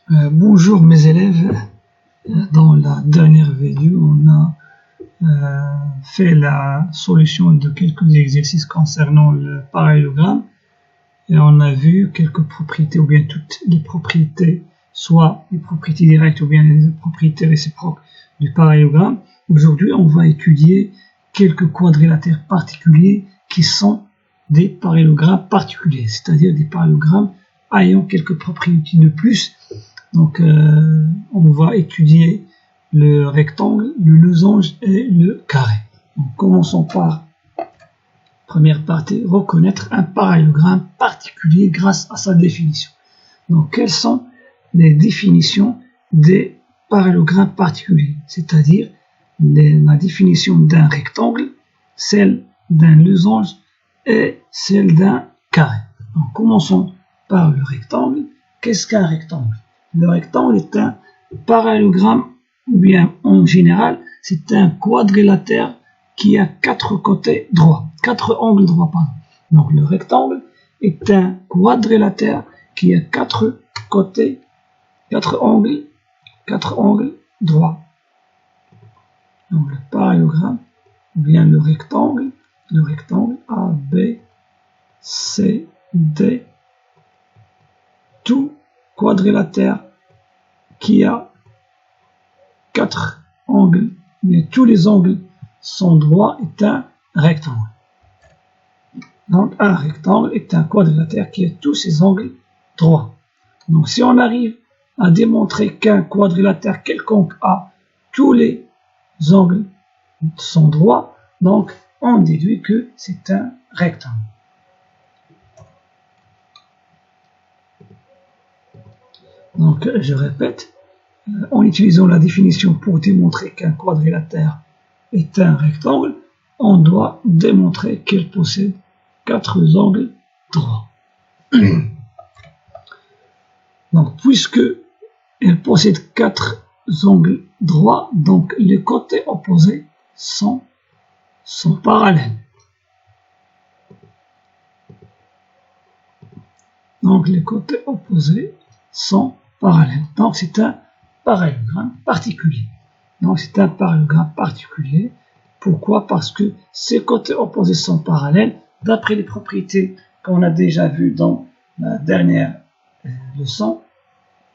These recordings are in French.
Bonjour mes élèves. Dans la dernière vidéo, on a fait la solution de quelques exercices concernant le parallélogramme et on a vu quelques propriétés ou bien toutes les propriétés, soit les propriétés directes ou bien les propriétés réciproques du parallélogramme. Aujourd'hui, on va étudier quelques quadrilatères particuliers qui sont des parallélogrammes particuliers, c'est-à-dire des parallélogrammes ayant quelques propriétés de plus. Donc, on va étudier le rectangle, le losange et le carré. Donc, commençons par, première partie, reconnaître un parallélogramme particulier grâce à sa définition. Donc, quelles sont les définitions des parallélogrammes particuliers? C'est-à-dire la définition d'un rectangle, celle d'un losange et celle d'un carré. Donc, commençons par le rectangle. Qu'est-ce qu'un rectangle? Le rectangle est un parallélogramme, ou bien en général, c'est un quadrilatère qui a quatre côtés droits, quatre angles droits, pardon. Donc le rectangle est un quadrilatère qui a quatre côtés, quatre angles droits. Donc le parallélogramme, ou bien le rectangle A, B, C, D, tout quadrilatère qui a quatre angles, mais tous les angles sont droits, est un rectangle. Donc un rectangle est un quadrilatère qui a tous ses angles droits. Donc si on arrive à démontrer qu'un quadrilatère quelconque a tous les angles sont droits, donc on déduit que c'est un rectangle. Donc je répète, en utilisant la définition pour démontrer qu'un quadrilatère est un rectangle, on doit démontrer qu'il possède quatre angles droits. Donc, puisque il possède quatre angles droits, donc les côtés opposés sont parallèles. Donc, les côtés opposés sont parallèles. Donc, c'est un parallélogramme particulier. Donc, c'est un parallélogramme particulier. Pourquoi? Parce que ces côtés opposés sont parallèles, d'après les propriétés qu'on a déjà vues dans la dernière leçon.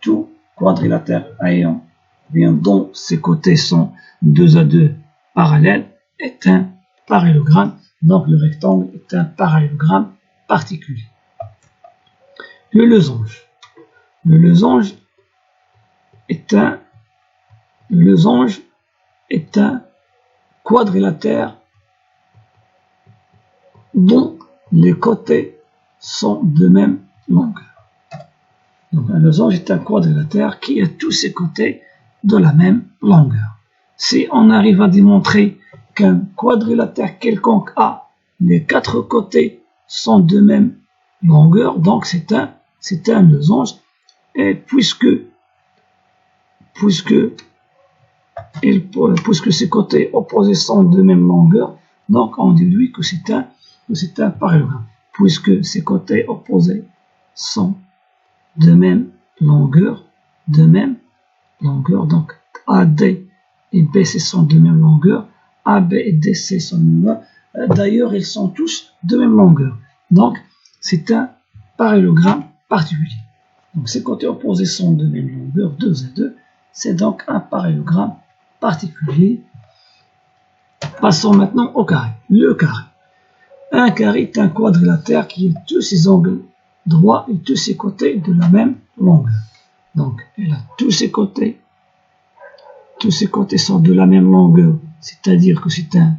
Tout quadrilatère ayant, bien dont ses côtés sont 2 à 2 parallèles, est un parallélogramme. Donc, le rectangle est un parallélogramme particulier. Le losange. Le losange est un quadrilatère dont les côtés sont de même longueur. Donc un losange est un quadrilatère qui a tous ses côtés de la même longueur. Si on arrive à démontrer qu'un quadrilatère quelconque a les quatre côtés sont de même longueur, donc c'est un losange. Et puisque ces côtés opposés sont de même longueur, donc on déduit que c'est un parallélogramme. Puisque ces côtés opposés sont de même longueur, donc AD et BC sont de même longueur, AB et DC sont de même longueur. D'ailleurs, ils sont tous de même longueur. Donc, c'est un parallélogramme particulier. Donc, ces côtés opposés sont de même longueur, 2 à 2. C'est donc un parallélogramme particulier. Passons maintenant au carré. Le carré. Un carré est un quadrilatère qui a tous ses angles droits et tous ses côtés de la même longueur. Donc, elle a tous ses côtés sont de la même longueur, c'est-à-dire que c'est un,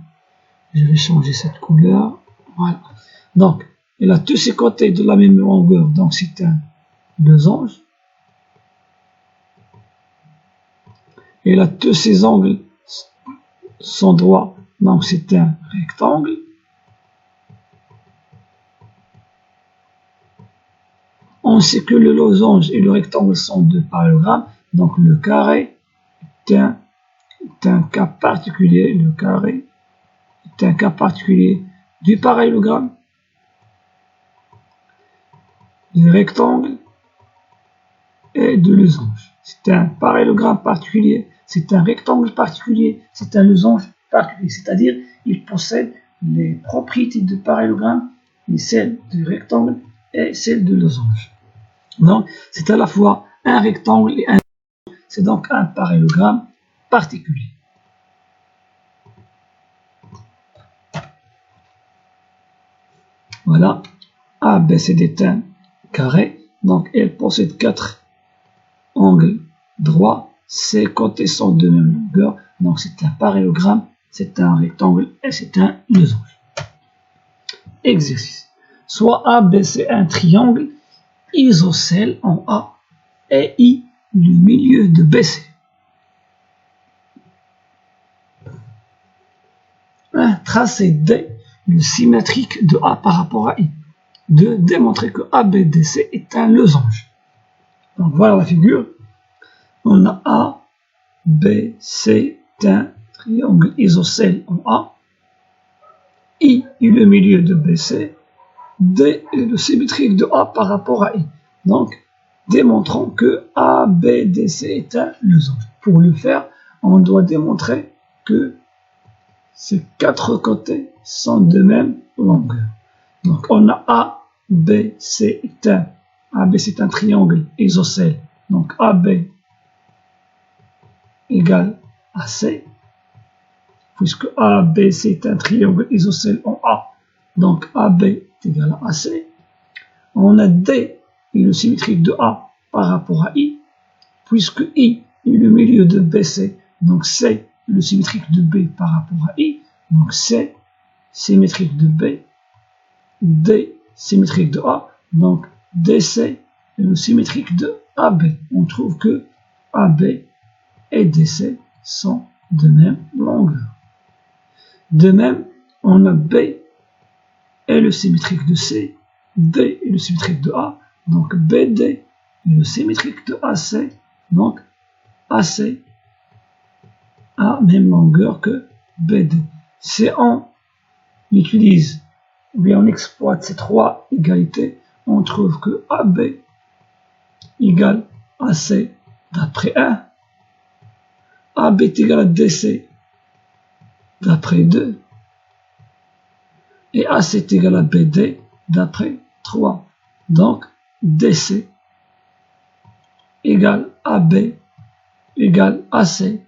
je vais changer cette couleur, voilà. Donc, elle a tous ses côtés de la même longueur, donc c'est un losange. Elle a tous ses angles sont droits, donc c'est un rectangle. On sait que le losange et le rectangle sont deux parallélogrammes, donc le carré est un cas particulier, le carré est un cas particulier du parallélogramme. Le rectangle et de losange. C'est un parallélogramme particulier, c'est un rectangle particulier, c'est un losange particulier. C'est-à-dire, il possède les propriétés de parallélogramme, et celles du rectangle et celles de losange. Donc, c'est à la fois un rectangle et un losange. C'est donc un parallélogramme particulier. Voilà, ABCD est un carré, donc elle possède 4 angles droits, ses côtés sont de même longueur, donc c'est un parallélogramme, c'est un rectangle et c'est un losange. Exercice. Soit ABC un triangle isocèle en A et I le milieu de BC. Un tracé D le symétrique de A par rapport à I. De démontrer que ABDC est un losange. Donc voilà la figure. On a A, B, C, un triangle isocèle en A. I est le milieu de BC. D est le symétrique de A par rapport à I. Donc, démontrons que ABDC est un losange. Pour le faire, on doit démontrer que ces 4 côtés sont de même longueur. Donc, on a A, B, C est un triangle isocèle. Donc, AB égale AC, puisque ABC est un triangle isocèle en A. Donc, AB est égal à AC. On a D est le symétrique de A par rapport à I, puisque I est le milieu de BC. Donc, C est le symétrique de B par rapport à I. Donc, C symétrique de B. D symétrique de A. Donc, DC est le symétrique de AB. On trouve que AB et DC sont de même longueur. De même, on a B est le symétrique de C, D est le symétrique de A, donc BD est le symétrique de AC, donc AC a même longueur que BD. Si on utilise, ou on exploite ces 3 égalités, on trouve que AB égale AC d'après 1, AB est égal à DC d'après 2, et AC est égal à BD d'après 3. Donc, DC égale AB égale AC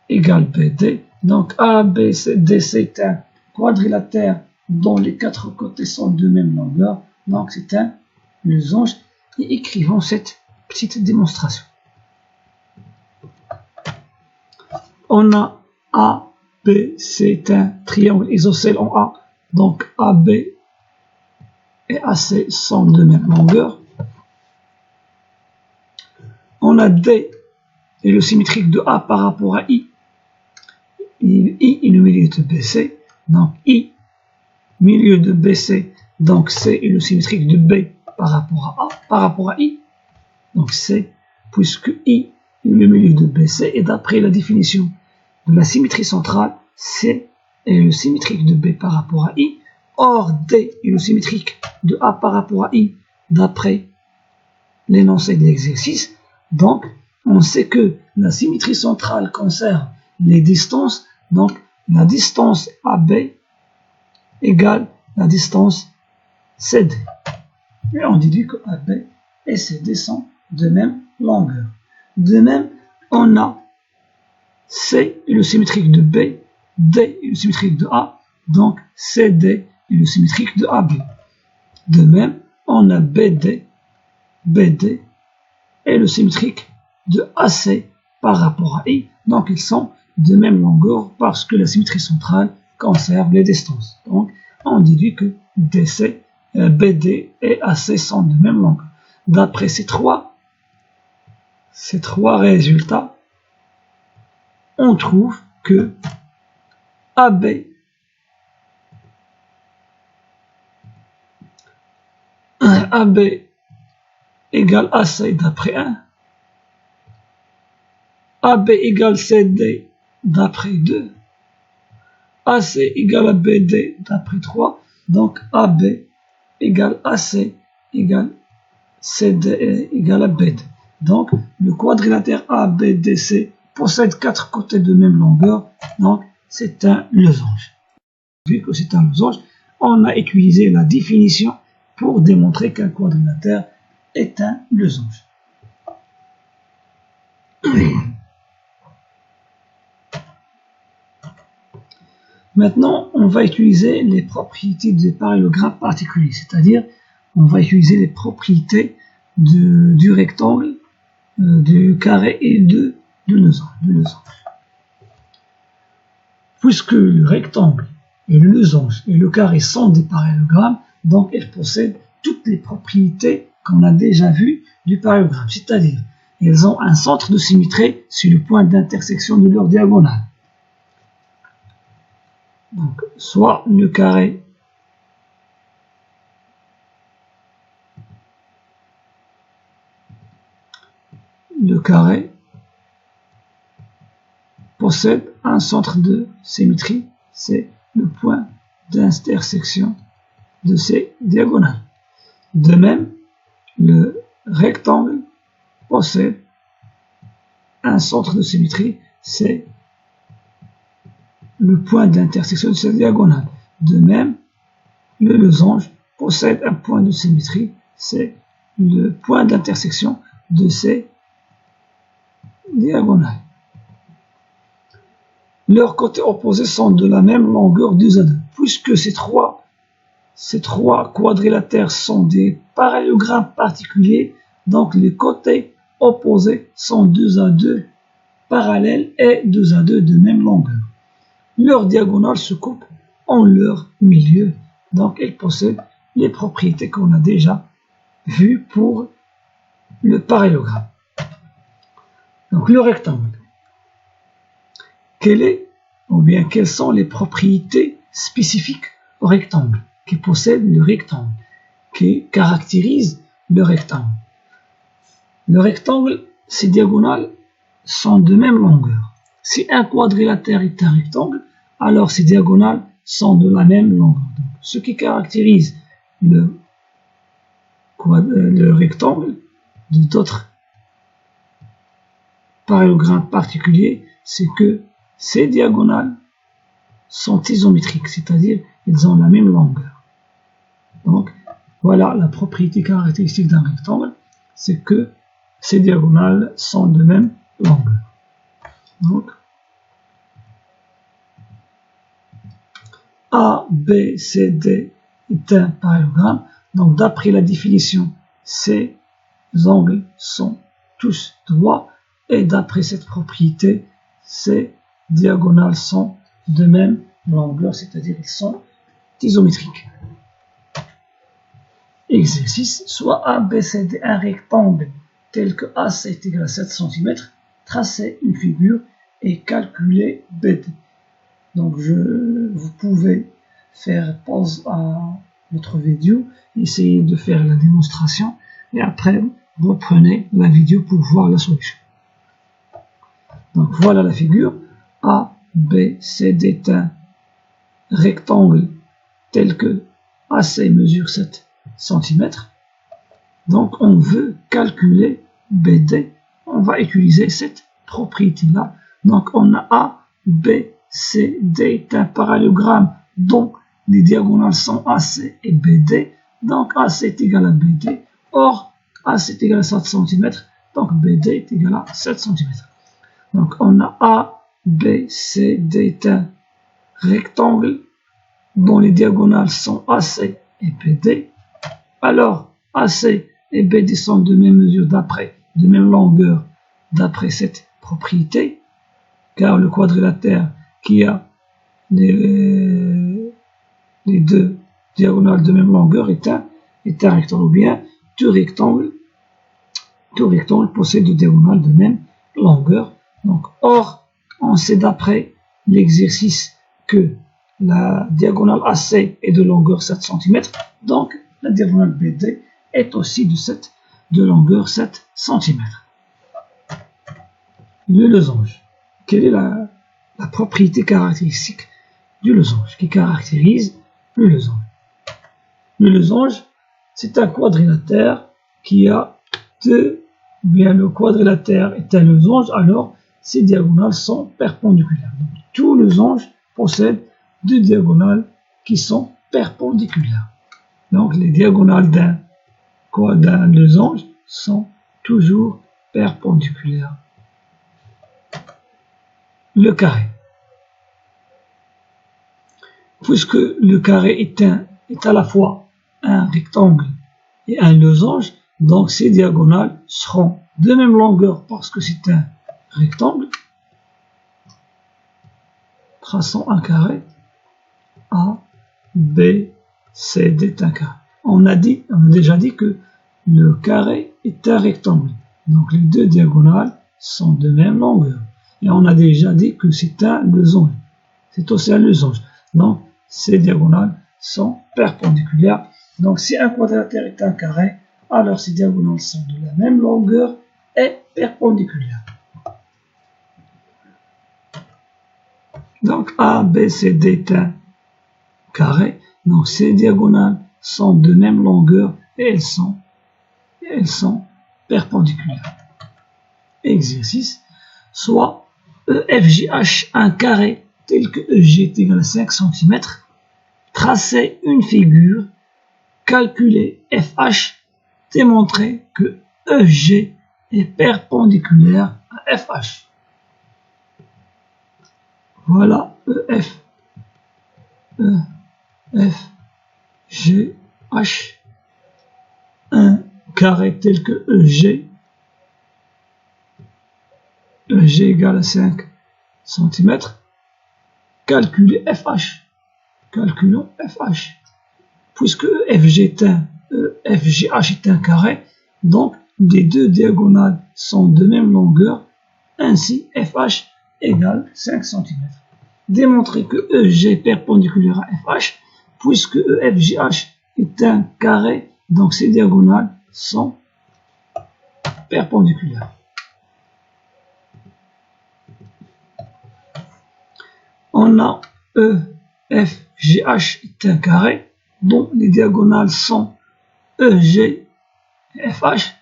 égale BD. Donc, DC est un quadrilatère dont les 4 côtés sont de même longueur. Donc, c'est un losange. Et écrivons cette petite démonstration. On a ABC est un triangle isocèle en A. Donc, AB et AC sont de même longueur. On a D et le symétrique de A par rapport à I. I est le milieu de BC. Donc, I, milieu de BC. Donc, C est le symétrique de B par rapport à A, par rapport à I. Donc, C, puisque I est le milieu de BC. Et d'après la définition de la symétrie centrale, C est le symétrique de B par rapport à I. Or, D est le symétrique de A par rapport à I d'après l'énoncé de l'exercice. Donc, on sait que la symétrie centrale conserve les distances. Donc, la distance AB égale la distance CD. Et on déduit que AB et CD sont de même longueur. De même, on a C est le symétrique de B, D est le symétrique de A. Donc, CD est le symétrique de AB. De même, on a BD est le symétrique de AC par rapport à I. Donc, ils sont de même longueur parce que la symétrie centrale conserve les distances. Donc, on déduit que DC, BD et AC sont de même longueur. D'après ces trois résultats, on trouve que AB égale AC d'après 1, AB égale CD d'après 2, AC égale à BD d'après 3, donc AB égale AC égale CD égale à BD. Donc, le quadrilatère ABDC possède 4 côtés de même longueur, donc c'est un losange. Vu que c'est un losange, on a utilisé la définition pour démontrer qu'un quadrilatère est un losange. Maintenant, on va utiliser les propriétés des parallélogrammes particuliers, c'est-à-dire on va utiliser les propriétés du rectangle, du carré et de losange. Puisque le rectangle et le losange et le carré sont des parallélogrammes, donc ils possèdent toutes les propriétés qu'on a déjà vues du parallélogramme, c'est-à-dire ils ont un centre de symétrie sur le point d'intersection de leur diagonale. Donc, soit le carré possède un centre de symétrie, c'est le point d'intersection de ces diagonales. De même, le rectangle possède un centre de symétrie, c'est le point d'intersection de ces diagonales. De même, le losange possède un point de symétrie, c'est le point d'intersection de ces diagonales. Leurs côtés opposés sont de la même longueur 2 à 2. Puisque ces trois quadrilatères sont des parallélogrammes particuliers, donc les côtés opposés sont 2 à 2 parallèles et 2 à 2 de même longueur. Leurs diagonales se coupent en leur milieu, donc elles possèdent les propriétés qu'on a déjà vues pour le parallélogramme. Donc le rectangle. Quelles sont les propriétés spécifiques au rectangle qui possède le rectangle, qui caractérise le rectangle? Le rectangle, ses diagonales sont de même longueur. Si un quadrilatère est un rectangle, alors ses diagonales sont de la même longueur. Donc, ce qui caractérise le rectangle d'autres parallélogrammes particuliers, c'est que ces diagonales sont isométriques, c'est-à-dire ils ont la même longueur. Donc, voilà la propriété caractéristique d'un rectangle, c'est que ces diagonales sont de même longueur. Donc, A, B, C, D est un parallélogramme. Donc, d'après la définition, ces angles sont tous droits. Et d'après cette propriété, ces diagonales sont de même longueur, c'est-à-dire ils sont isométriques. Exercice, soit ABCD un rectangle tel que AC est égal à 7 cm, tracez une figure et calculez BD. Donc vous pouvez faire pause à votre vidéo, essayez de faire la démonstration et après reprenez la vidéo pour voir la solution. Donc voilà la figure. ABCD est un rectangle tel que AC mesure 7 cm. Donc on veut calculer BD. On va utiliser cette propriété-là. Donc on a ABCD est un parallélogramme dont les diagonales sont AC et BD. Donc AC est égal à BD. Or, AC est égal à 7 cm. Donc BD est égal à 7 cm. Donc on a ABCD est un rectangle dont les diagonales sont AC et BD. Alors, AC et BD sont de même mesure de même longueur d'après cette propriété, car le quadrilatère qui a les deux diagonales de même longueur est un rectangle, ou bien tout rectangle possède deux diagonales de même longueur. Donc, or, on sait d'après l'exercice que la diagonale AC est de longueur 7 cm, donc la diagonale BD est aussi de longueur 7 cm. Le losange. Quelle est la propriété caractéristique du losange qui caractérise le losange? Le losange, c'est un quadrilatère qui a deux ou bien le quadrilatère est un losange, alors ces diagonales sont perpendiculaires. Donc, tous les losanges possèdent deux diagonales qui sont perpendiculaires. Donc les diagonales d'un losange sont toujours perpendiculaires. Le carré. Puisque le carré est à la fois un rectangle et un losange, donc ces diagonales seront de même longueur parce que c'est un rectangle. Traçons un carré. A, B, C, D est un carré. On a déjà dit que le carré est un rectangle. Donc les deux diagonales sont de même longueur. Et on a déjà dit que c'est un losange. C'est aussi un losange. Donc ces diagonales sont perpendiculaires. Donc si un quadrilatère est un carré, alors ces diagonales sont de la même longueur et perpendiculaires. Donc A, B, C, D est un carré. Donc ces diagonales sont de même longueur et elles sont perpendiculaires. Exercice. Soit EFJH un carré tel que EG est égal à 5 cm. Tracez une figure. Calculez FH. Démontrez que EG est perpendiculaire à FH. Voilà EF. G, H, un carré tel que EG égale à 5 cm. Calculez FH. Calculons FH. Puisque FGH est un carré, donc les deux diagonales sont de même longueur, ainsi FH égale 5 cm. Démontrer que EG est perpendiculaire à FH, puisque EFJH est un carré, donc ces diagonales sont perpendiculaires. On a EFJH est un carré, dont les diagonales sont EG et FH.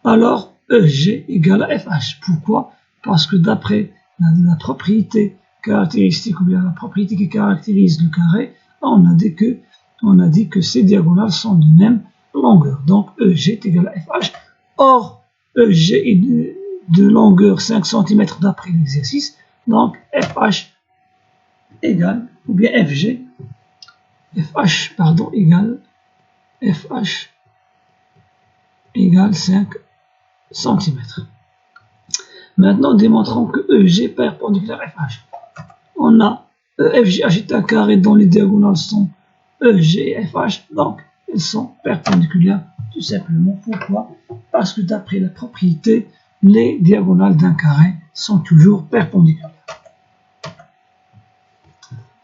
Alors EG égale à FH. Pourquoi? Parce que d'après la propriété caractéristique ou bien la propriété qui caractérise le carré, on a dit que ces diagonales sont de même longueur. Donc EG est égal à FH. Or, EG est de longueur 5 cm d'après l'exercice. Donc FH égale, ou bien FG, FH égale 5 cm. Maintenant, démontrons que EG est perpendiculaire à FH. On a EFJH est un carré dont les diagonales sont EG et FH, donc elles sont perpendiculaires tout simplement. Pourquoi? Parce que d'après la propriété, les diagonales d'un carré sont toujours perpendiculaires.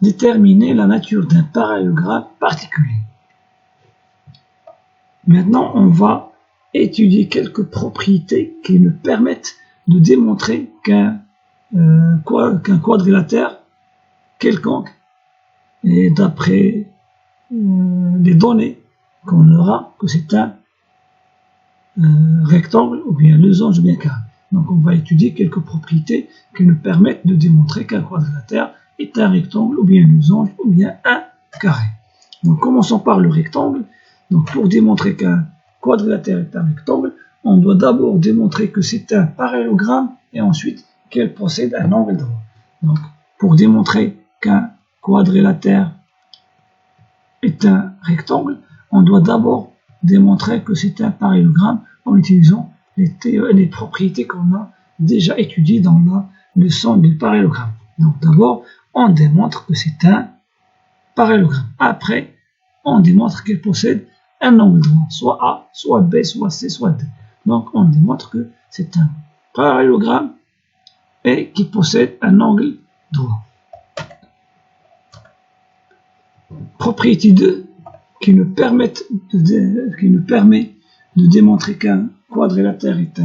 Déterminer la nature d'un parallélogramme particulier. Maintenant, on va étudier quelques propriétés qui nous permettent de démontrer qu'un quadrilatère quelconque, et d'après les données qu'on aura, que c'est un rectangle ou bien losange ou bien carré. Donc on va étudier quelques propriétés qui nous permettent de démontrer qu'un quadrilatère est un rectangle ou bien un losange ou bien un carré. Donc commençons par le rectangle. Donc pour démontrer qu'un quadrilatère est un rectangle, on doit d'abord démontrer que c'est un parallélogramme et ensuite qu'elle possède un angle droit. Donc pour démontrer qu'un quadrilatère est un rectangle, on doit d'abord démontrer que c'est un parallélogramme en utilisant les propriétés qu'on a déjà étudiées dans la leçon du parallélogramme. Donc d'abord, on démontre que c'est un parallélogramme. Après, on démontre qu'il possède un angle droit, soit A, soit B, soit C, soit D. Donc on démontre que c'est un parallélogramme et qui possède un angle droit. Propriété 2 qui nous permet de démontrer qu'un quadrilatère est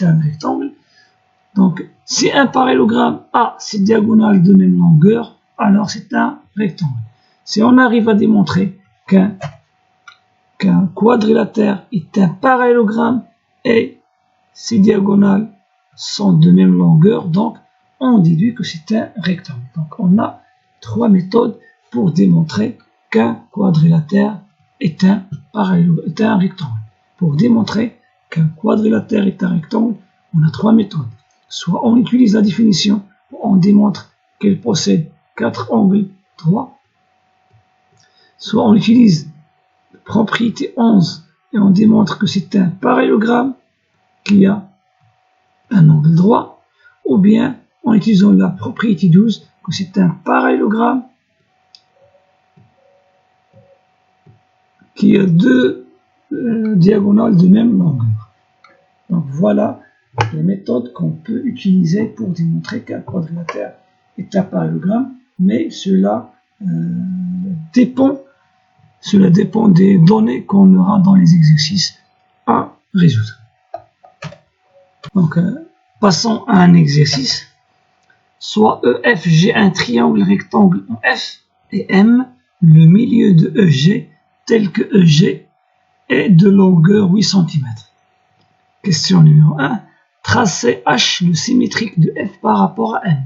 un rectangle. Donc, si un parallélogramme a ses diagonales de même longueur, alors c'est un rectangle. Si on arrive à démontrer qu'un qu'un quadrilatère est un parallélogramme et ses diagonales sont de même longueur, donc on déduit que c'est un rectangle. Donc on a trois méthodes pour démontrer qu'un quadrilatère est un rectangle. Pour démontrer qu'un quadrilatère est un rectangle, on a trois méthodes. Soit on utilise la définition, on démontre qu'elle possède quatre angles droits, soit on utilise la propriété 11 et on démontre que c'est un parallélogramme qui a un angle droit, ou bien en utilisant la propriété 12 que c'est un parallélogramme qui a deux diagonales de même longueur. Donc voilà les méthodes qu'on peut utiliser pour démontrer qu'un quadrilatère est un parallélogramme, mais cela dépend des données qu'on aura dans les exercices à résoudre. Donc passons à un exercice. Soit EFG un triangle rectangle en F et M, le milieu de EG tel que EG est de longueur 8 cm. Question numéro 1. Tracez H le symétrique de F par rapport à M.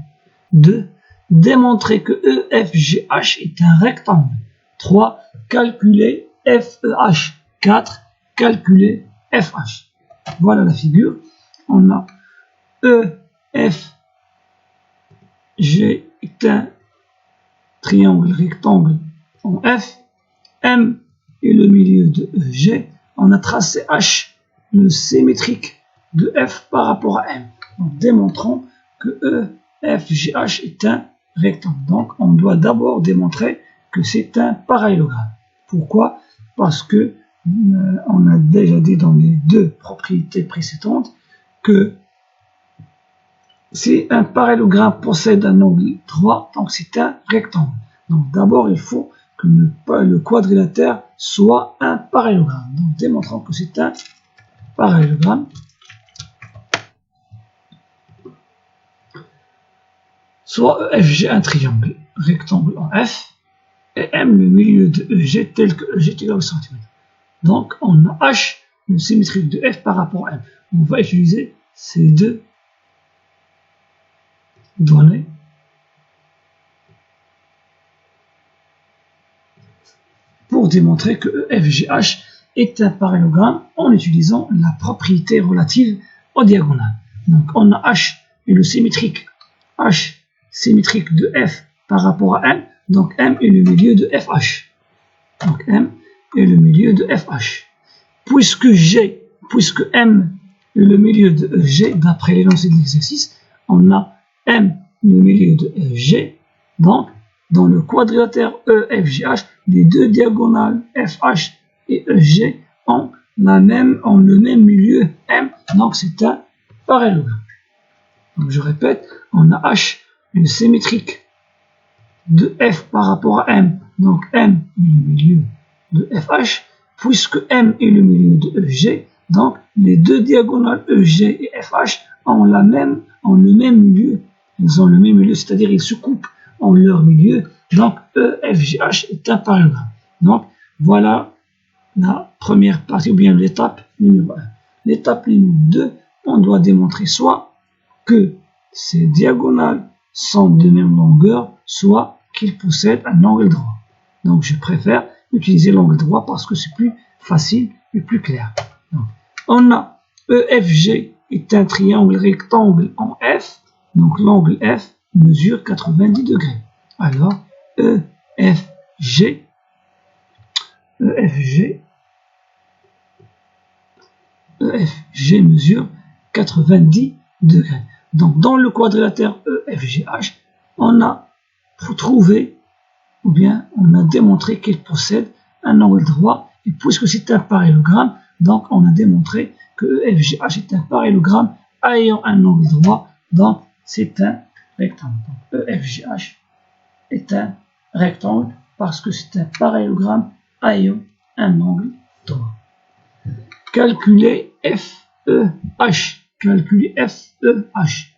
2. Démontrez que EFGH est un rectangle. 3. Calculez FEH. 4. Calculez FH. Voilà la figure. On a EFG est un triangle rectangle en F. M est le milieu de EG. On a tracé H, le symétrique de F par rapport à M. Donc, démontrons que EFGH est un rectangle. Donc, on doit d'abord démontrer que c'est un parallélogramme. Pourquoi? Parce que on a déjà dit dans les deux propriétés précédentes que si un parallélogramme possède un angle droit, donc c'est un rectangle. Donc d'abord, il faut que le quadrilatère soit un parallélogramme. Donc démontrons que c'est un parallélogramme. Soit EFG un triangle rectangle en F et M le milieu de EG tel que EG est égal au centimètre. Donc on a H le symétrique de F par rapport à M. On va utiliser ces deux données pour démontrer que EFGH est un parallélogramme en utilisant la propriété relative aux diagonales. Donc on a H et le symétrique H symétrique de F par rapport à M, donc M est le milieu de FH. Donc M est le milieu de FH. Puisque M est le milieu de G, d'après l'énoncé de l'exercice, on a M le milieu de G, donc dans le quadrilatère EFGH, les deux diagonales FH et EG ont le même milieu M, donc c'est un parallélogramme. Donc je répète, on a H le symétrique de F par rapport à M, donc M est le milieu de FH, puisque M est le milieu de EG, donc les deux diagonales EG et FH ont le même milieu. Ils ont le même milieu, c'est-à-dire ils se coupent en leur milieu. Donc EFGH est un parallélogramme. Donc voilà la première partie, ou bien l'étape numéro 1. L'étape numéro 2, on doit démontrer soit que ces diagonales sont de même longueur, soit qu'ils possèdent un angle droit. Donc je préfère utiliser l'angle droit parce que c'est plus facile et plus clair. Donc, on a EFG est un triangle rectangle en F, donc l'angle F mesure 90 degrés. Alors EFG mesure 90 degrés. Donc dans le quadrilatère EFGH, on a trouvé, ou bien on a démontré qu'il possède un angle droit, et puisque c'est un parallélogramme, donc on a démontré que EFGH est un parallélogramme ayant un angle droit, donc c'est un rectangle. Donc EFGH est un rectangle parce que c'est un parallélogramme ayant un angle droit. Calculer FEH. Calculer FEH.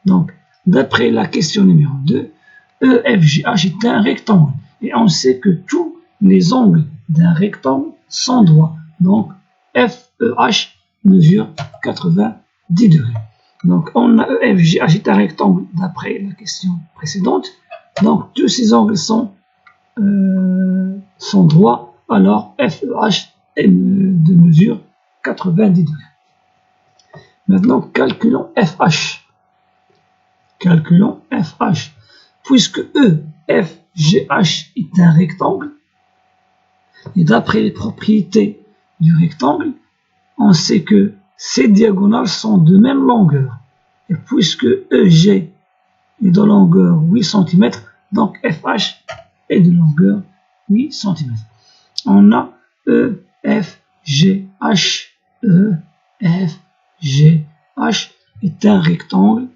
Donc, d'après la question numéro 2, EFGH est un rectangle. Et on sait que tous les angles d'un rectangle sont droits. Donc, FEH mesure 90 degrés. Donc, on a EFGH est un rectangle d'après la question précédente. Donc, tous ces angles sont droits. Alors, FEH est de mesure 90 degrés. Maintenant, calculons FH. Calculons FH. Puisque EFGH est un rectangle, et d'après les propriétés du rectangle, on sait que ces diagonales sont de même longueur. Et puisque EG est de longueur 8 cm, donc FH est de longueur 8 cm. On a EFGH. EFGH est un rectangle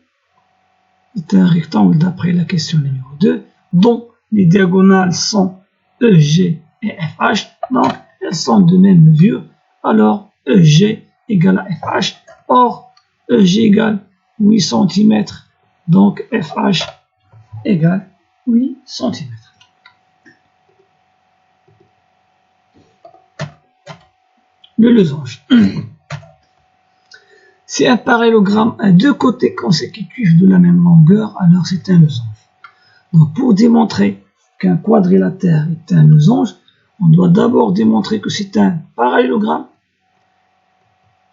d'après la question numéro 2, dont les diagonales sont EG et FH, donc elles sont de même mesure. Alors EG égale à FH, or EG égale 8 cm, donc FH égale 8 cm. Le losange. Si un parallélogramme a deux côtés consécutifs de la même longueur, alors c'est un losange. Donc pour démontrer qu'un quadrilatère est un losange, on doit d'abord démontrer que c'est un parallélogramme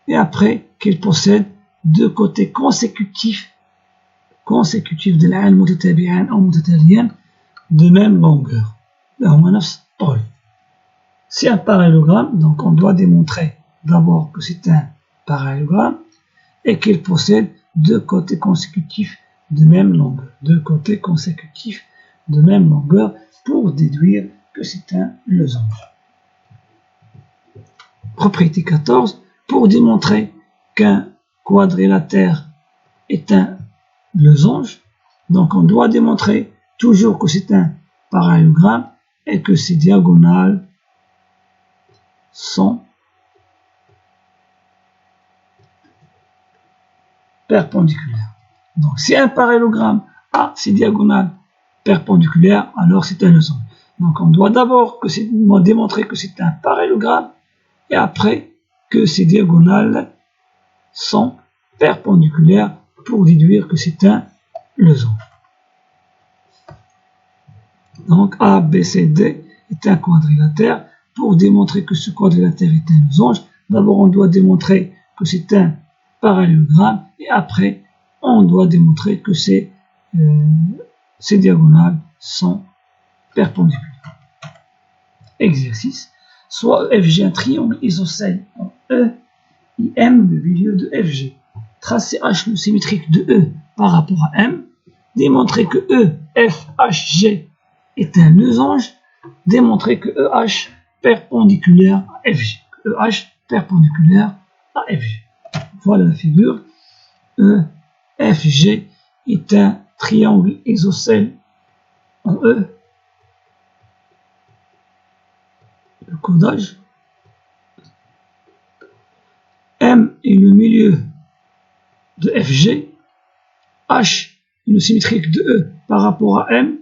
et après qu'il possède deux côtés consécutifs de l'un متتابعان أو متتاليان de même longueur. C'est un parallélogramme, donc on doit démontrer d'abord que c'est un parallélogramme et qu'il possède deux côtés consécutifs de même longueur. Deux côtés consécutifs de même longueur pour déduire que c'est un losange. Propriété 14. Pour démontrer qu'un quadrilatère est un losange, donc on doit démontrer toujours que c'est un parallélogramme et que ses diagonales sont perpendiculaires. Donc si un parallélogramme a ses diagonales perpendiculaires, alors c'est un losange. Donc on doit d'abord démontrer que c'est un parallélogramme et après que ses diagonales sont perpendiculaires pour déduire que c'est un losange. Donc A, B, C, D est un quadrilatère. Pour démontrer que ce quadrilatère est un losange, d'abord on doit démontrer que c'est un parallélogramme et après on doit démontrer que ces diagonales sont perpendiculaires. Exercice. Soit EFG un triangle isocèle en E, IM le milieu de FG. Tracez H le symétrique de E par rapport à M. Démontrer que EFHG est un losange. Démontrer que EH perpendiculaire à FG. EH perpendiculaire à FG. Voilà la figure. EFG est un triangle isocèle en E. Le codage. M est le milieu de FG. H est le symétrique de E par rapport à M.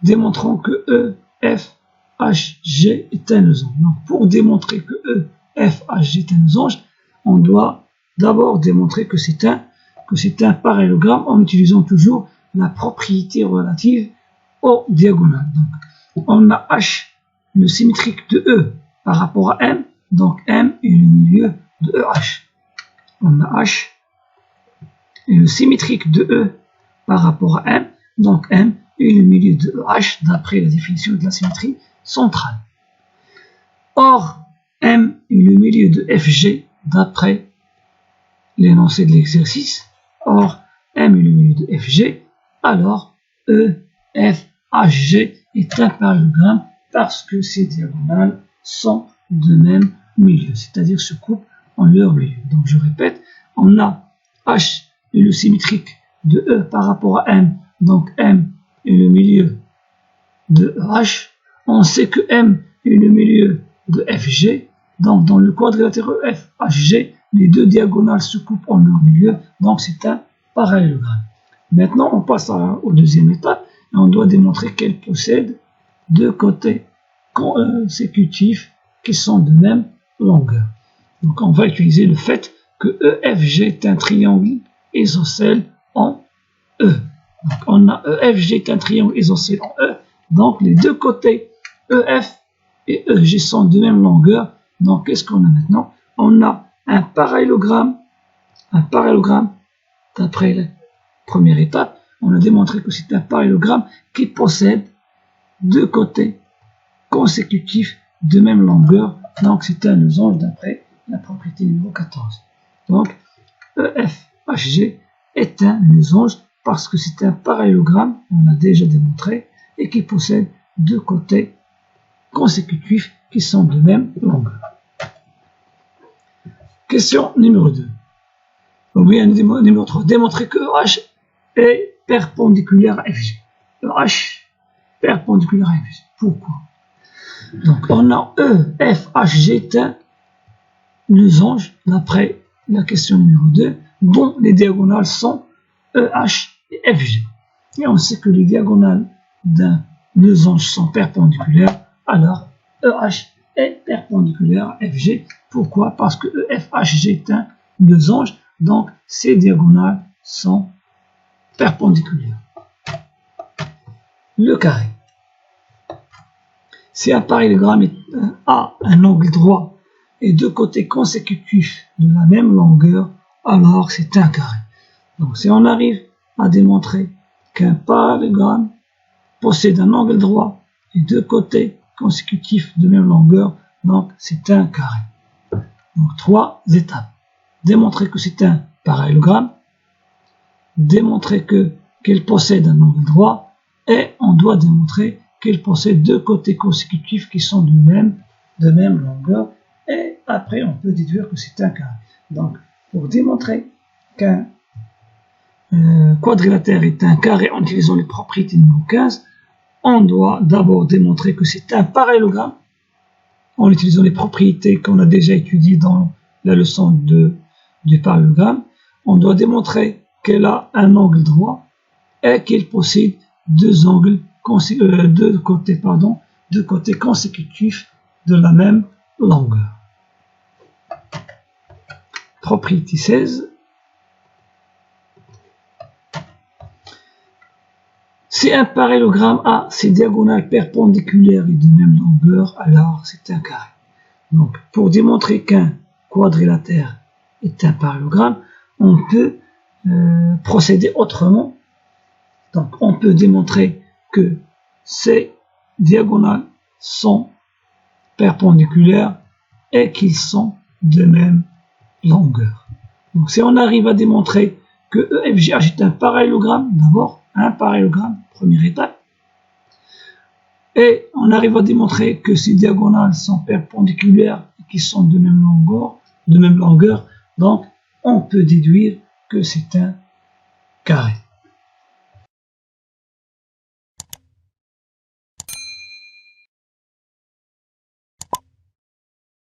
Démontrons que EFHG est un losange. Donc, pour démontrer que EFHG est un losange, on doit d'abord démontrer que c'est un parallélogramme en utilisant toujours la propriété relative aux diagonales. Donc, on a H, le symétrique de E par rapport à M, donc M est le milieu de EH. On a H et le symétrique de E par rapport à M, donc M est le milieu de EH d'après la définition de la symétrie centrale. Or, M est le milieu de FG d'après l'énoncé de l'exercice. Or, M est le milieu de FG, alors EFHG est un parallélogramme parce que ces diagonales sont de même milieu, c'est-à-dire se coupent en leur milieu. Donc je répète, on a H est le symétrique de E par rapport à M, donc M est le milieu de H. On sait que M est le milieu de FG, donc dans le quadrilatère EFHG, les deux diagonales se coupent en leur milieu, donc c'est un parallélogramme. Maintenant, on passe aux deuxième étape, et on doit démontrer qu'elle possède deux côtés consécutifs qui sont de même longueur. Donc on va utiliser le fait que EFG est un triangle isocèle en E. Donc on a EFG est un triangle isocèle en E. Donc les deux côtés EF et EG sont de même longueur. Donc qu'est-ce qu'on a maintenant? On a un parallélogramme d'après la première étape. On a démontré que c'est un parallélogramme qui possède deux côtés consécutifs de même longueur. Donc c'est un losange d'après la propriété numéro 14. Donc EFHG est un losange parce que c'est un parallélogramme, on l'a déjà démontré, et qui possède deux côtés consécutifs qui sont de même longueur. Question numéro 2. Ou bien numéro 3. Démontrer que EH est perpendiculaire à FG. EH perpendiculaire à FG. Pourquoi? Donc on a EFHG est un losange d'après la question numéro 2 dont les diagonales sont EH et FG. Et on sait que les diagonales d'un losange sont perpendiculaires, alors EH est perpendiculaire à FG. Pourquoi? Parce que EFHG est un losange, donc ces diagonales sont perpendiculaires. Le carré. Si un parallélogramme a un angle droit et deux côtés consécutifs de la même longueur, alors c'est un carré. Donc si on arrive à démontrer qu'un parallélogramme possède un angle droit et deux côtés consécutifs de même longueur, donc c'est un carré. Donc trois étapes. Démontrer que c'est un parallélogramme, démontrer qu'il possède un angle droit, et on doit démontrer qu'il possède deux côtés consécutifs qui sont de même longueur, et après on peut déduire que c'est un carré. Donc pour démontrer qu'un quadrilatère est un carré en utilisant les propriétés numéro 15, on doit d'abord démontrer que c'est un parallélogramme en utilisant les propriétés qu'on a déjà étudiées dans la leçon du parallélogramme. On doit démontrer qu'elle a un angle droit et qu'elle possède deux côtés consécutifs de la même longueur. Propriété 16. Si un parallélogramme a ses diagonales perpendiculaires et de même longueur, alors c'est un carré. Donc, pour démontrer qu'un quadrilatère est un parallélogramme, on peut procéder autrement. Donc, on peut démontrer que ces diagonales sont perpendiculaires et qu'ils sont de même longueur. Donc, si on arrive à démontrer que EFGH est un parallélogramme, d'abord, un parallélogramme, première étape, et on arrive à démontrer que ces diagonales sont perpendiculaires et qui sont de même longueur, donc on peut déduire que c'est un carré.